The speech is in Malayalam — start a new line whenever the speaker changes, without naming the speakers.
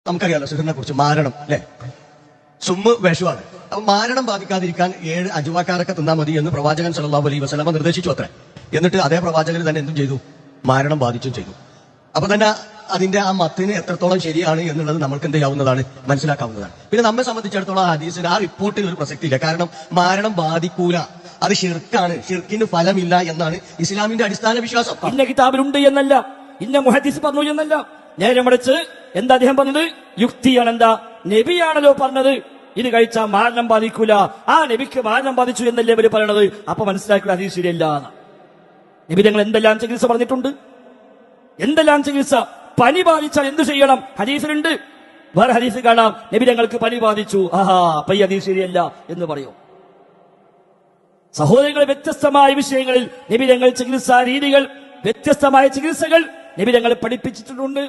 നമുക്കറിയാലോ സിഹറിനെ കുറിച്ച്. മാരണം അല്ലെ, സുമ്മ് വേഷമാണ്. അപ്പൊ മാരണം ബാധിക്കാതിരിക്കാൻ 7 അജുവാക്കാരൊക്കെ തിന്നാൽ മതി എന്ന് പ്രവാചകൻ സല്ലല്ലാഹു അലൈഹി വസല്ലമ നിർദ്ദേശിച്ചു അത്രേ. എന്നിട്ട് അതേ പ്രവാചകൻ തന്നെ എന്തും ചെയ്തു, മാരണം ബാധിച്ചും ചെയ്തു. അപ്പൊ തന്നെ അതിന്റെ ആ മത്തിന് എത്രത്തോളം ശരിയാണ് എന്നുള്ളത് നമ്മൾക്ക് എന്ത് ചെയ്യാവുന്നതാണ്, മനസ്സിലാക്കാവുന്നതാണ്. പിന്നെ നമ്മെ സംബന്ധിച്ചിടത്തോളം ആ ഹദീസിൽ ആ റിപ്പോർട്ടിൽ ഒരു പ്രസക്തിയില്ല. കാരണം മാരണം ബാധിക്കൂല, അത് ഷിർക്കാണ്, ഷിർക്കിന് ഫലമില്ല എന്നാണ് ഇസ്ലാമിന്റെ അടിസ്ഥാന വിശ്വാസം.
ഇന്ന കിതാബിലുണ്ട് എന്നല്ല, ഇന്ന മുഹദ്ദിസ് പറഞ്ഞു എന്നല്ല. നേരെ മറിച്ച് എന്താ അദ്ദേഹം പറഞ്ഞത്, യുക്തിയാണ്. എന്താ, നബിയാണല്ലോ പറഞ്ഞത് ഇത് കഴിച്ചാൽ മാരണം ബാധിക്കൂല, ആ നബിക്ക് മാരണം ബാധിച്ചു എന്നല്ലേ ഇവര് പറയണത്. അപ്പൊ മനസ്സിലാക്കുക ഹദീസ് ശരിയല്ല. നബി തങ്ങൾ എന്തെല്ലാം ചികിത്സ പറഞ്ഞിട്ടുണ്ട്, എന്തെല്ലാം ചികിത്സ. പനി ബാധിച്ചാൽ എന്ത് ചെയ്യണം ഹദീസിലുണ്ട്. വേറെ ഹദീസ് കാണാം, നബി തങ്ങൾക്ക് പനി ബാധിച്ചു, അപ്പൊ ഈ ഹദീസ് ശരിയല്ല എന്ന് പറയും. സഹോദരങ്ങളെ, വ്യത്യസ്തമായ വിഷയങ്ങളിൽ നബി തങ്ങൾ ചികിത്സാ രീതികൾ, വ്യത്യസ്തമായ ചികിത്സകൾ നബി തങ്ങൾ പഠിപ്പിച്ചിട്ടുണ്ട്.